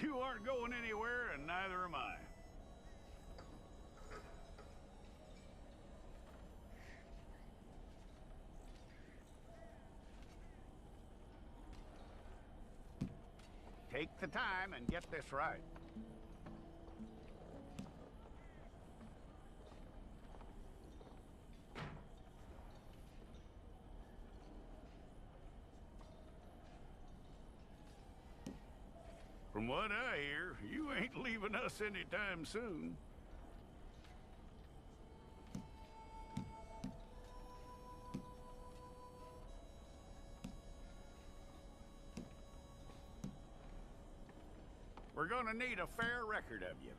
You aren't going anywhere, and neither am I. Take the time and get this right. From what I hear, you ain't leaving us anytime soon. We're gonna need a fair record of you.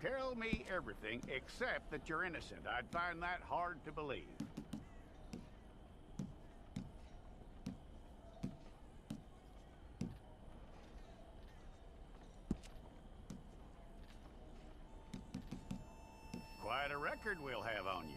Tell me everything except that you're innocent. I'd find that hard to believe. Quite a record we'll have on you.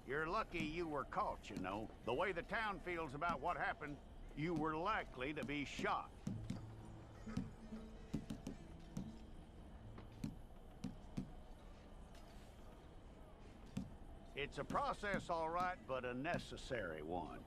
You're lucky you were caught, you know. The way the town feels about what happened, you were likely to be shot. It's a process, all right, but a necessary one.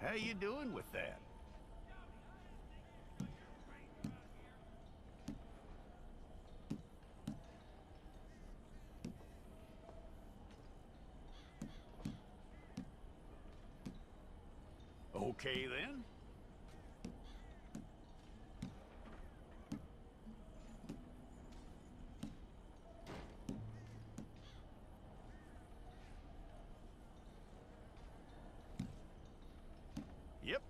How you doing with that? Okay, then. Yep.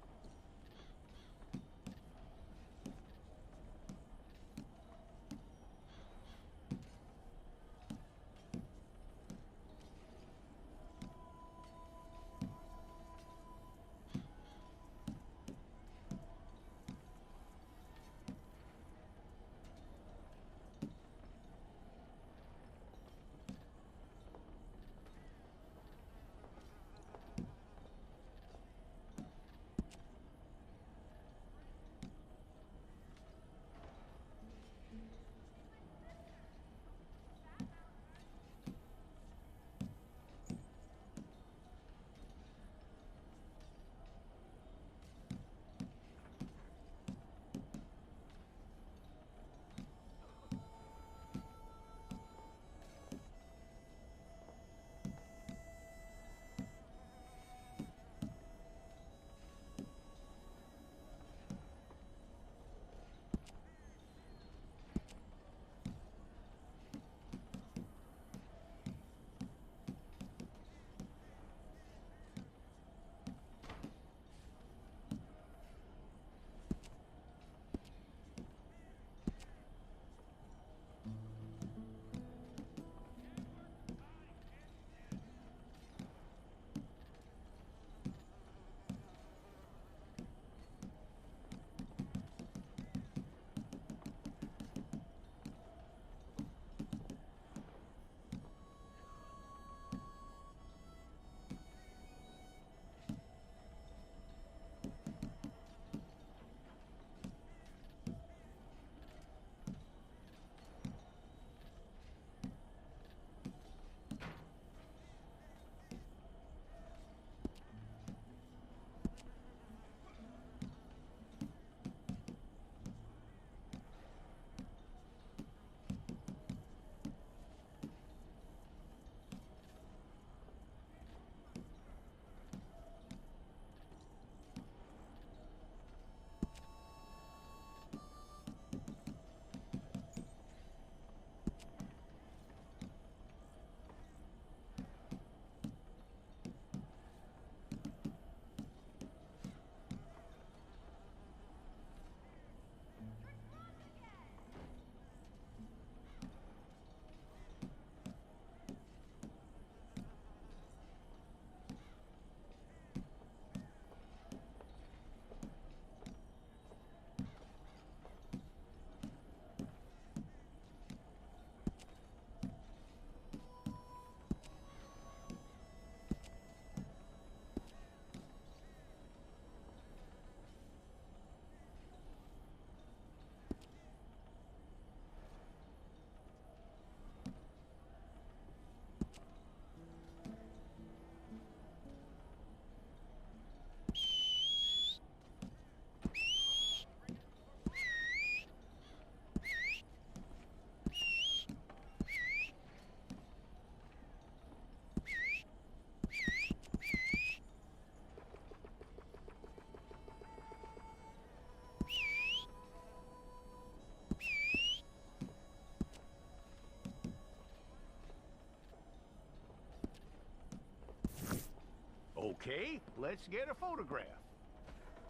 Let's get a photograph.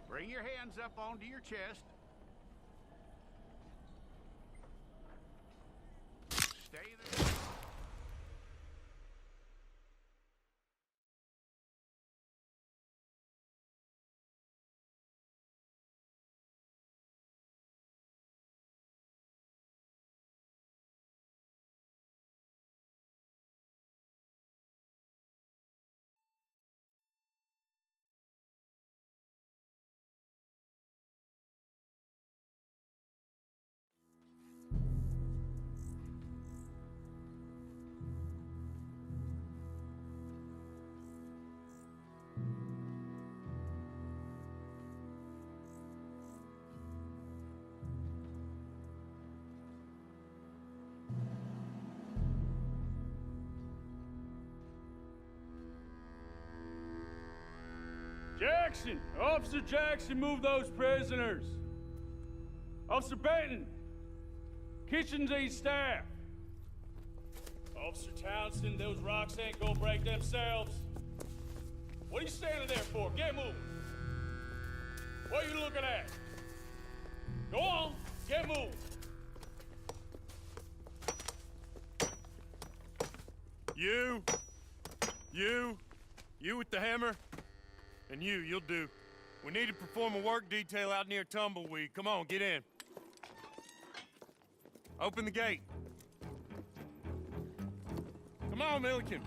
Bring your hands up onto your chest. Stay there. Jackson! Officer Jackson, move those prisoners! Officer Benton! Kitchens aid staff! Officer Townsend, those rocks ain't gonna break themselves. What are you standing there for? Get moving! What are you looking at? Go on, get moving! You with the hammer? And you'll do. We need to perform a work detail out near Tumbleweed. Come on, get in. Open the gate. Come on, Milliken.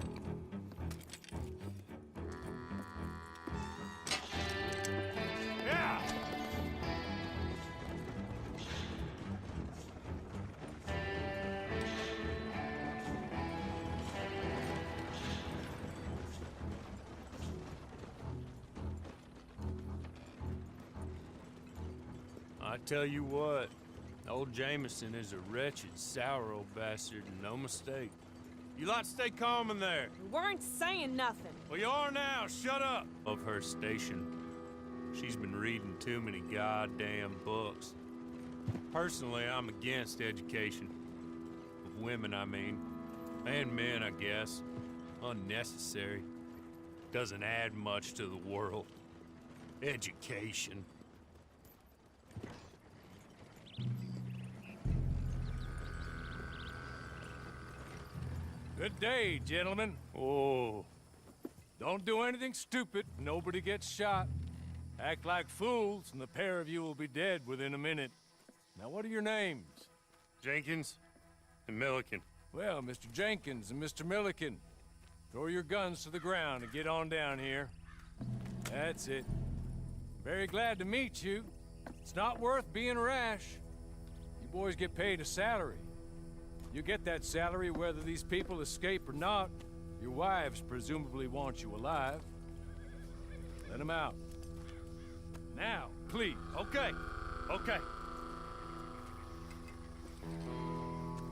Yeah! I tell you what, old Jameson is a wretched, sour old bastard, and no mistake. You lot stay calm in there. We weren't saying nothing. Well, you are now. Shut up. Of her station. She's been reading too many goddamn books. Personally, I'm against education. Of women, I mean. And men, I guess. Unnecessary. Doesn't add much to the world. Education. Good day, gentlemen. Oh. Don't do anything stupid. Nobody gets shot. Act like fools, and the pair of you will be dead within a minute. Now, what are your names? Jenkins and Milliken. Well, Mr. Jenkins and Mr. Milliken, throw your guns to the ground and get on down here. That's it. Very glad to meet you. It's not worth being rash. You boys get paid a salary. You get that salary whether these people escape or not. Your wives presumably want you alive. Let them out. Now, please. Okay.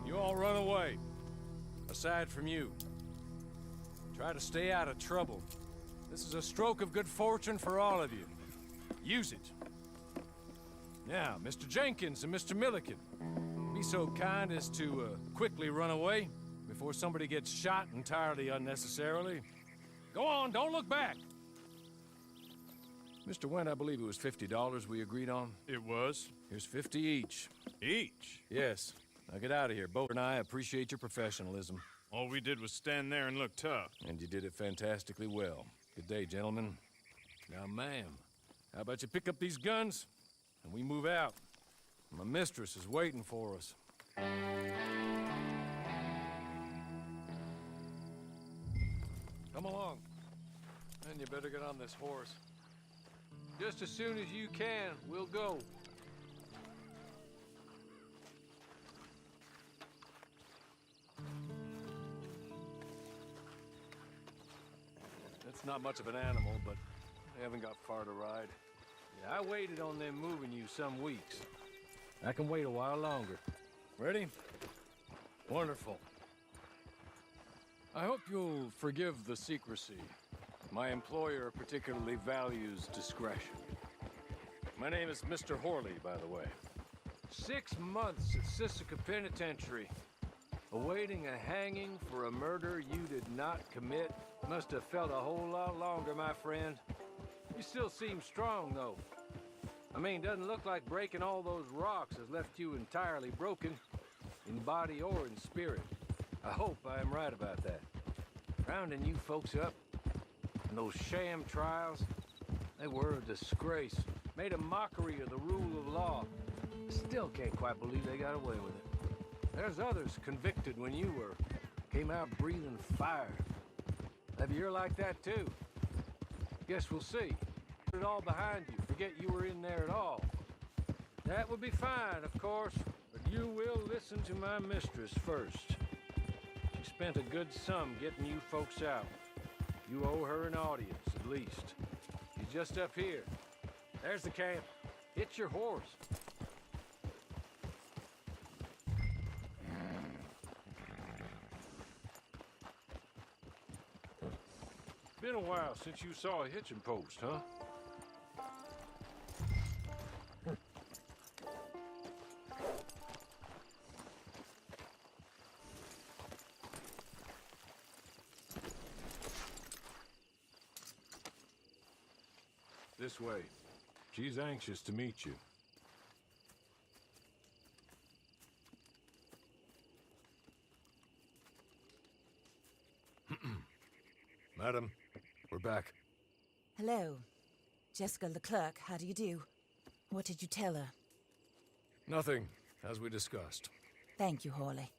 You all run away. Aside from you. Try to stay out of trouble. This is a stroke of good fortune for all of you. Use it. Now, Mr. Jenkins and Mr. Milliken, be so kind as to quickly run away before somebody gets shot entirely unnecessarily. Go on, don't look back. Mr. Wendt, I believe it was $50 we agreed on. It was. Here's 50 each. Each? Yes. Now get out of here. Bo and I appreciate your professionalism. All we did was stand there and look tough. And you did it fantastically well. Good day, gentlemen. Now, ma'am, how about you pick up these guns and we move out? My mistress is waiting for us. Come along. And you better get on this horse. Just as soon as you can, we'll go. That's not much of an animal, but they haven't got far to ride. Yeah, I waited on them moving you some weeks. I can wait a while longer. Ready? Wonderful. I hope you'll forgive the secrecy. My employer particularly values discretion. My name is Mr. Horley, by the way. 6 months at Sisika Penitentiary, awaiting a hanging for a murder you did not commit. Must have felt a whole lot longer, my friend. You still seem strong, though. I mean, doesn't look like breaking all those rocks has left you entirely broken, in body or in spirit. I hope I am right about that. Rounding you folks up, and those sham trials, they were a disgrace. Made a mockery of the rule of law. I still can't quite believe they got away with it. There's others convicted when you were. Came out breathing fire. Maybe you're like that too. Guess we'll see. Put it all behind you. Forget you were in there at all. That would be fine, of course, but you will listen to my mistress first. She spent a good sum getting you folks out. You owe her an audience, at least. She's just up here. There's the camp. Hit your horse. Been a while since you saw a hitching post, huh? This way. She's anxious to meet you. Madam, we're back. Hello. Jessica Leclerc, how do you do? What did you tell her? Nothing, as we discussed. Thank you, Hawley.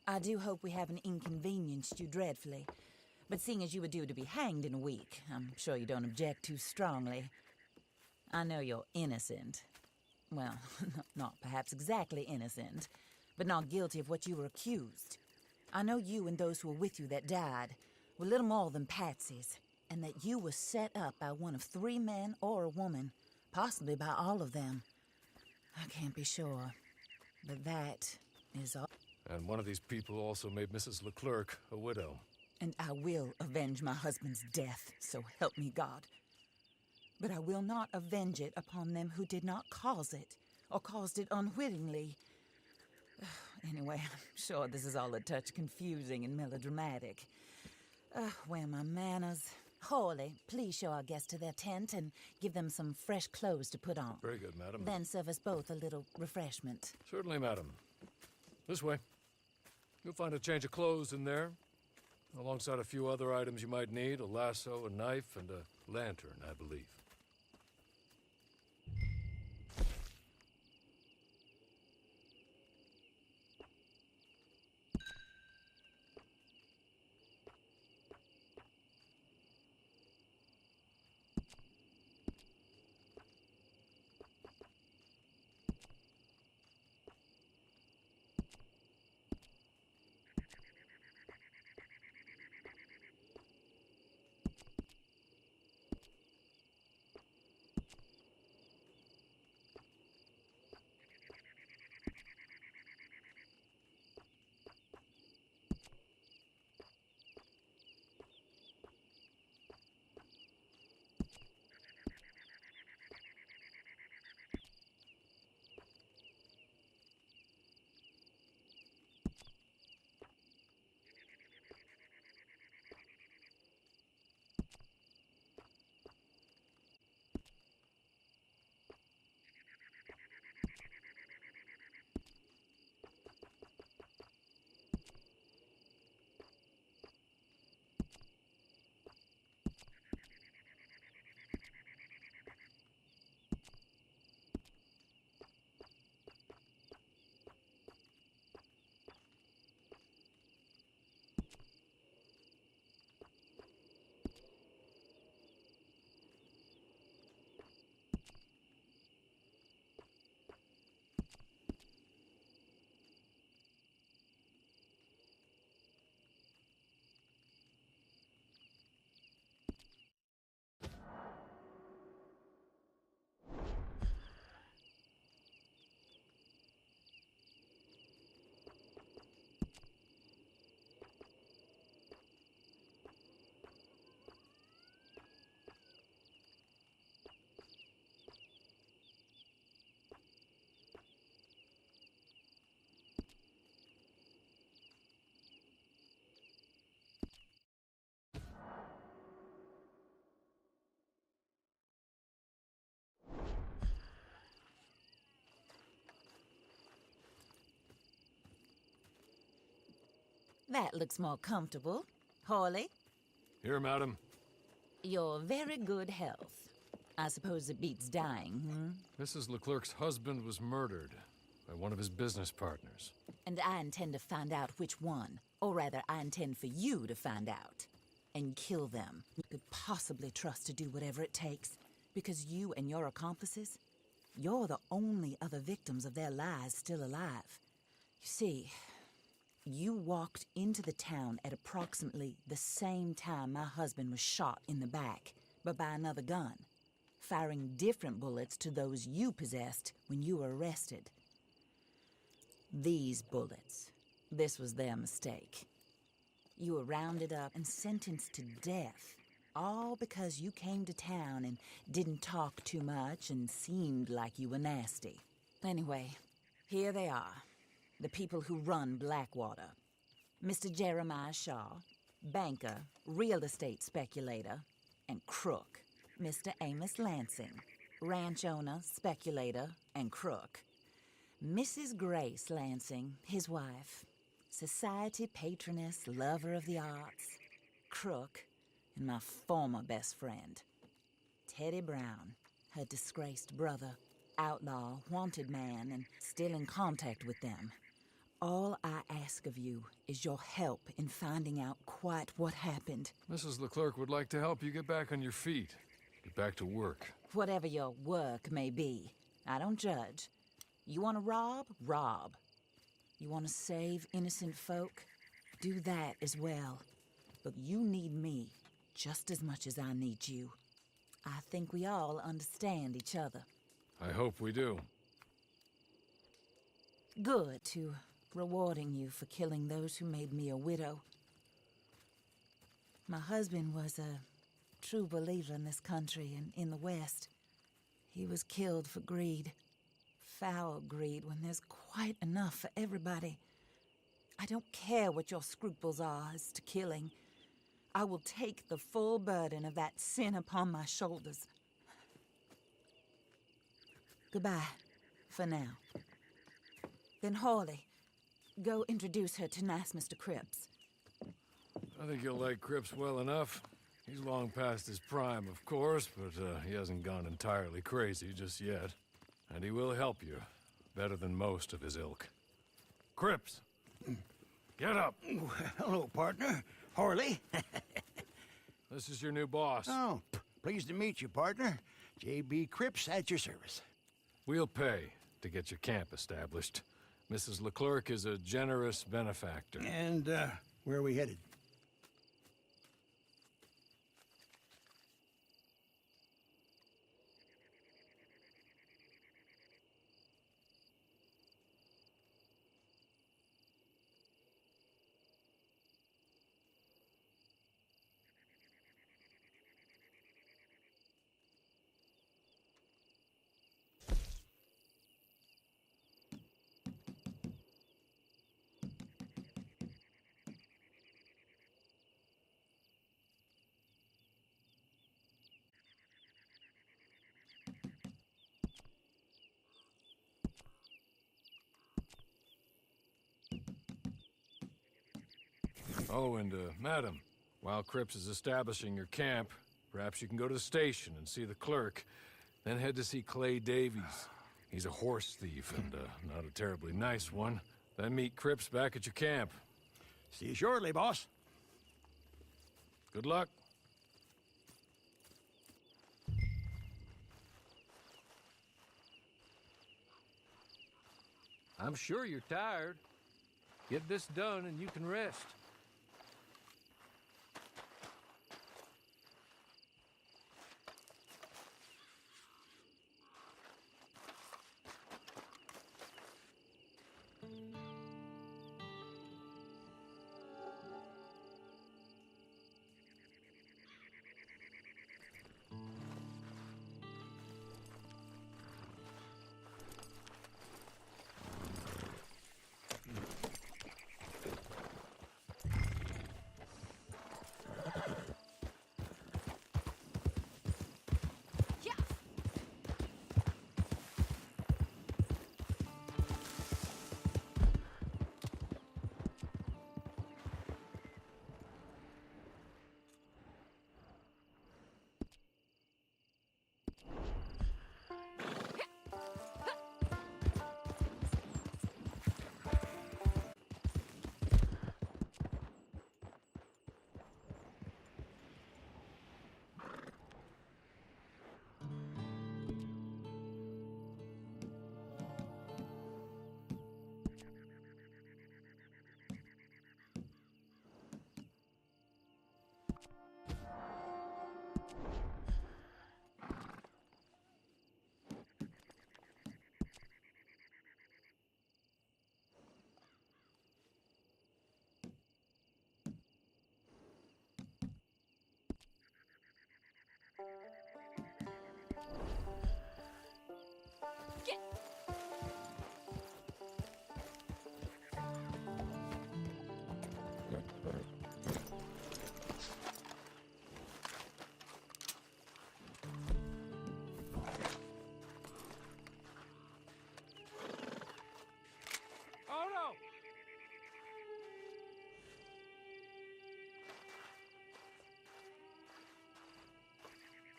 I do hope we haven't inconvenienced you dreadfully. But seeing as you were due to be hanged in a week, I'm sure you don't object too strongly. I know you're innocent. Well, not perhaps exactly innocent, but not guilty of what you were accused. I know you and those who were with you that died were little more than patsies, and that you were set up by one of 3 men or a woman, possibly by all of them. I can't be sure, but that is all. And one of these people also made Mrs. Leclerc a widow. And I will avenge my husband's death, so help me God. But I will not avenge it upon them who did not cause it, or caused it unwittingly. Anyway, I'm sure this is all a touch confusing and melodramatic. Where are my manners? Hawley, please show our guests to their tent and give them some fresh clothes to put on. Very good, madam. Then serve us both a little refreshment. Certainly, madam. This way. You'll find a change of clothes in there, alongside a few other items you might need, a lasso, a knife, and a lantern, I believe. That looks more comfortable. Hawley, Here, madam. your very good health. I suppose it beats dying, hmm? Mrs. Leclerc's husband was murdered by one of his business partners. And I intend to find out which one. Or rather, I intend for you to find out. And kill them. You could possibly trust to do whatever it takes. Because you and your accomplices, you're the only other victims of their lies still alive. You see, you walked into the town at approximately the same time my husband was shot in the back, but by another gun, firing different bullets to those you possessed when you were arrested. These bullets, this was their mistake. You were rounded up and sentenced to death, all because you came to town and didn't talk too much and seemed like you were nasty. Anyway, here they are, the people who run Blackwater. Mr. Jeremiah Shaw, banker, real estate speculator, and crook. Mr. Amos Lansing, ranch owner, speculator, and crook. Mrs. Grace Lansing, his wife, society patroness, lover of the arts, crook, and my former best friend. Teddy Brown, her disgraced brother, outlaw, wanted man, and still in contact with them. All I ask of you is your help in finding out quite what happened. Mrs. Leclerc would like to help you get back on your feet. Get back to work. Whatever your work may be, I don't judge. You want to rob? Rob. You want to save innocent folk? Do that as well. But you need me just as much as I need you. I think we all understand each other. I hope we do. Good to rewarding you for killing those who made me a widow. My husband was a true believer in this country and in the West. He was killed for greed. Foul greed when there's quite enough for everybody. I don't care what your scruples are as to killing. I will take the full burden of that sin upon my shoulders. Goodbye, for now. Then Hawley, go introduce her to nice Mr. Cripps. I think you'll like Cripps well enough. He's long past his prime, of course, but he hasn't gone entirely crazy just yet. And he will help you, better than most of his ilk. Cripps! Get up! Hello, partner. Harley. This is your new boss. Oh, pleased to meet you, partner. J.B. Cripps at your service. We'll pay to get your camp established. Mrs. Leclerc is a generous benefactor. And, where are we headed? Oh, and, madam, while Cripps is establishing your camp, perhaps you can go to the station and see the clerk, then head to see Clay Davies. He's a horse thief and, not a terribly nice one. Then meet Cripps back at your camp. See you shortly, boss. Good luck. I'm sure you're tired. Get this done and you can rest.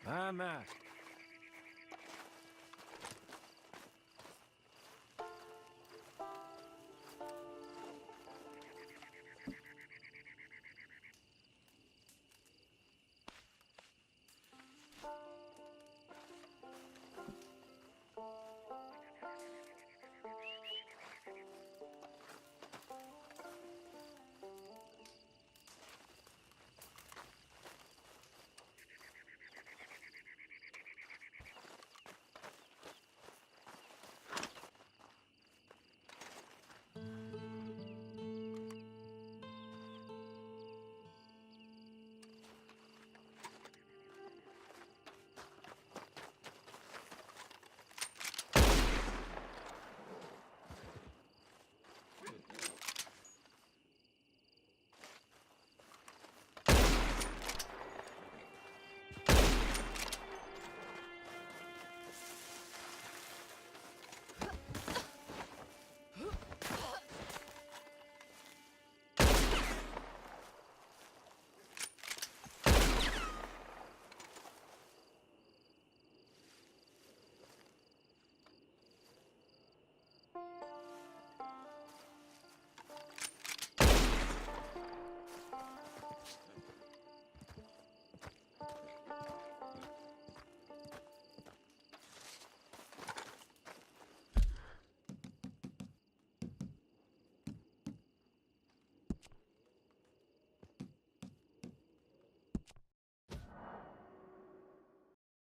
My, my.